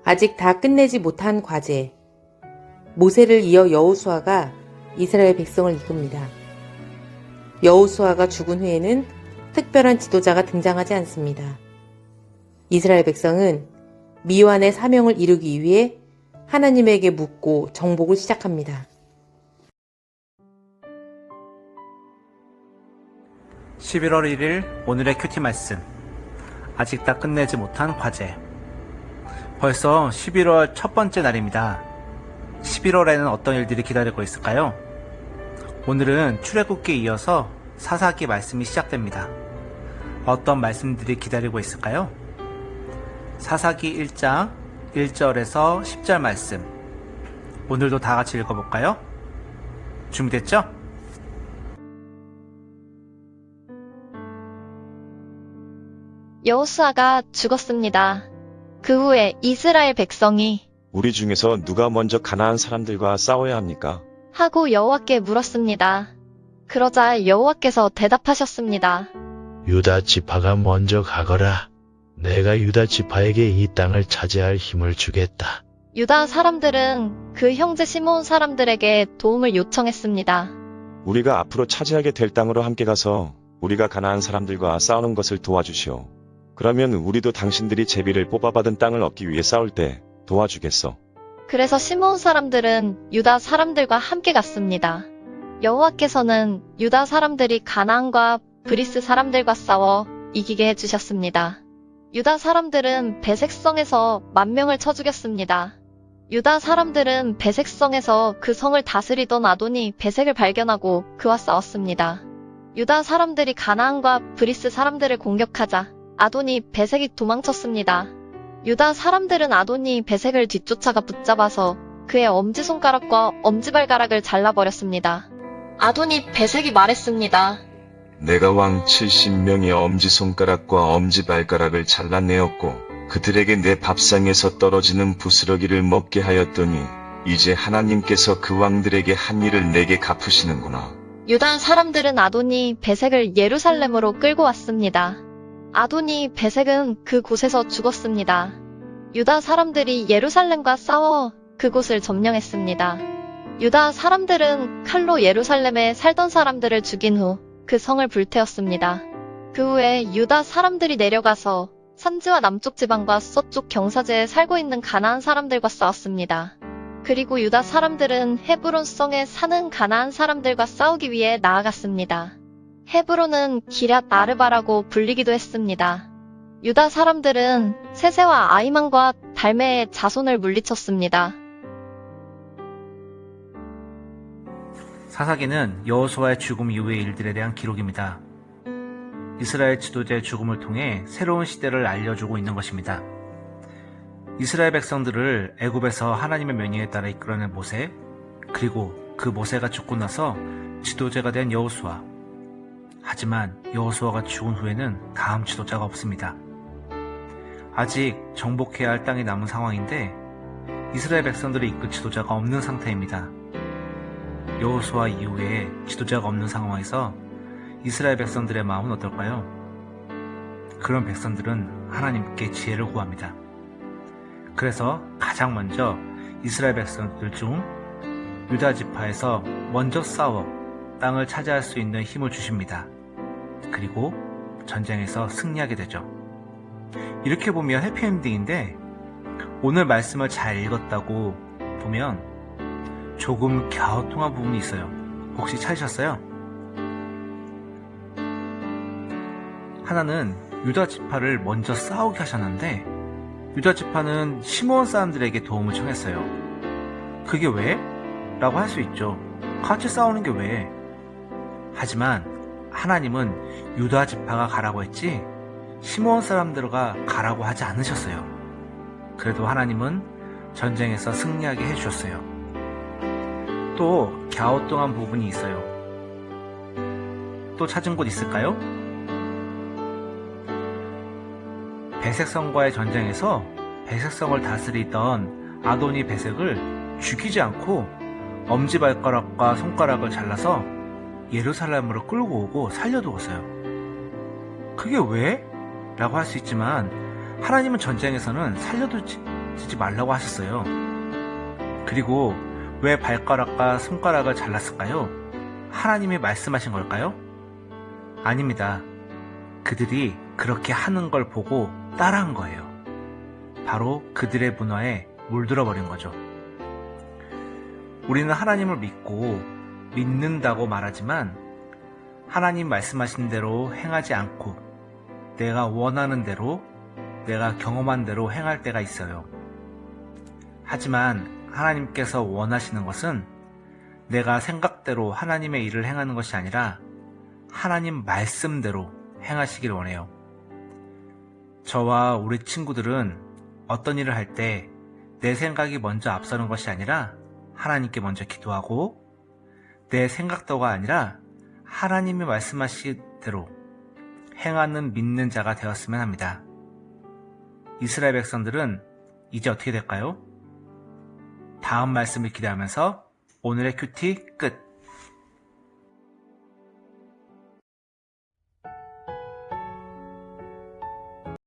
아직 다 끝내지 못한 과제. 모세를 이어 여호수아가 이스라엘 백성을 이끕니다. 여호수아가 죽은 후에는 특별한 지도자가 등장하지 않습니다. 이스라엘 백성은 미완의 사명을 이루기 위해 하나님에게 묻고 정복을 시작합니다. 11월 1일 오늘의 큐티 말씀. 아직 다 끝내지 못한 과제. 벌써 11월 첫 번째 날입니다. 11월에는 어떤 일들이 기다리고 있을까요? 오늘은 출애굽기에 이어서 사사기 말씀이 시작됩니다. 어떤 말씀들이 기다리고 있을까요? 사사기 1장 1절에서 10절 말씀. 오늘도 다 같이 읽어볼까요? 준비됐죠? 여호수아가 죽었습니다. 그 후에 이스라엘 백성이 우리 중에서 누가 먼저 가나안 사람들과 싸워야 합니까? 하고 여호와께 물었습니다. 그러자 여호와께서 대답하셨습니다. 유다 지파가 먼저 가거라. 내가 유다 지파에게 이 땅을 차지할 힘을 주겠다. 유다 사람들은 그 형제 시므온 사람들에게 도움을 요청했습니다. 우리가 앞으로 차지하게 될 땅으로 함께 가서 우리가 가나안 사람들과 싸우는 것을 도와주시오. 그러면 우리도 당신들이 제비를 뽑아받은 땅을 얻기 위해 싸울 때 도와주겠어. 그래서 시므온 사람들은 유다 사람들과 함께 갔습니다. 여호와께서는 유다 사람들이 가나안과 브리스 사람들과 싸워 이기게 해주셨습니다. 유다 사람들은 베색성에서 10,000명을 쳐 죽였습니다. 유다 사람들은 베색성에서 그 성을 다스리던 아도니 베색을 발견하고 그와 싸웠습니다. 유다 사람들이 가나안과 브리스 사람들을 공격하자 아도니 베색이 도망쳤습니다. 유다 사람들은 아도니 베색을 뒤쫓아가 붙잡아서 그의 엄지손가락과 엄지발가락을 잘라버렸습니다. 아도니 베색이 말했습니다. 내가 왕 70명의 엄지손가락과 엄지발가락을 잘라내었고 그들에게 내 밥상에서 떨어지는 부스러기를 먹게 하였더니 이제 하나님께서 그 왕들에게 한 일을 내게 갚으시는구나. 유다 사람들은 아도니 베색을 예루살렘으로 끌고 왔습니다. 아도니 베색은 그곳에서 죽었습니다. 유다 사람들이 예루살렘과 싸워 그곳을 점령했습니다. 유다 사람들은 칼로 예루살렘에 살던 사람들을 죽인 후 그 성을 불태웠습니다. 그 후에 유다 사람들이 내려가서 산지와 남쪽 지방과 서쪽 경사지에 살고 있는 가나안 사람들과 싸웠습니다. 그리고 유다 사람들은 헤브론 성에 사는 가나안 사람들과 싸우기 위해 나아갔습니다. 헤브론은 기럇 아르바라고 불리기도 했습니다. 유다 사람들은 세세와 아히만과 달메의 자손을 물리쳤습니다. 사사기는 여호수아의 죽음 이후의 일들에 대한 기록입니다. 이스라엘 지도자의 죽음을 통해 새로운 시대를 알려주고 있는 것입니다. 이스라엘 백성들을 애굽에서 하나님의 명령에 따라 이끌어낸 모세, 그리고 그 모세가 죽고 나서 지도자가 된 여호수아. 하지만 여호수아가 죽은 후에는 다음 지도자가 없습니다. 아직 정복해야 할 땅이 남은 상황인데 이스라엘 백성들을 이끌 지도자가 없는 상태입니다. 여호수아 이후에 지도자가 없는 상황에서 이스라엘 백성들의 마음은 어떨까요? 그런 백성들은 하나님께 지혜를 구합니다. 그래서 가장 먼저 이스라엘 백성들 중 유다 지파에서 먼저 싸워 땅을 차지할 수 있는 힘을 주십니다. 그리고 전쟁에서 승리하게 되죠. 이렇게 보면 해피엔딩인데 오늘 말씀을 잘 읽었다고 보면 조금 갸우통한 부분이 있어요. 혹시 찾으셨어요? 하나는 유다 지파를 먼저 싸우게 하셨는데 유다 지파는 시므온 사람들에게 도움을 청했어요. 그게 왜? 라고 할 수 있죠. 같이 싸우는 게 왜? 하지만 하나님은 유다 지파가 가라고 했지 시므온 사람들과 가라고 하지 않으셨어요. 그래도 하나님은 전쟁에서 승리하게 해주셨어요. 또 갸우뚱한 부분이 있어요. 또 찾은 곳 있을까요? 베색성과의 전쟁에서 베색성을 다스리던 아도니 베색을 죽이지 않고 엄지발가락과 손가락을 잘라서 예루살렘으로 끌고 오고 살려두었어요. 그게 왜? 라고 할 수 있지만 하나님은 전쟁에서는 살려두지 쓰지 말라고 하셨어요. 그리고 왜 발가락과 손가락을 잘랐을까요? 하나님이 말씀하신 걸까요? 아닙니다. 그들이 그렇게 하는 걸 보고 따라한 거예요. 바로 그들의 문화에 물들어 버린 거죠. 우리는 하나님을 믿고 믿는다고 말하지만 하나님 말씀하신 대로 행하지 않고 내가 원하는 대로, 내가 경험한 대로 행할 때가 있어요. 하지만 하나님께서 원하시는 것은 내가 생각대로 하나님의 일을 행하는 것이 아니라 하나님 말씀대로 행하시길 원해요. 저와 우리 친구들은 어떤 일을 할 때 내 생각이 먼저 앞서는 것이 아니라 하나님께 먼저 기도하고 내 생각도가 아니라 하나님이 말씀하신 대로 행하는 믿는 자가 되었으면 합니다. 이스라엘 백성들은 이제 어떻게 될까요? 다음 말씀을 기대하면서 오늘의 큐티 끝!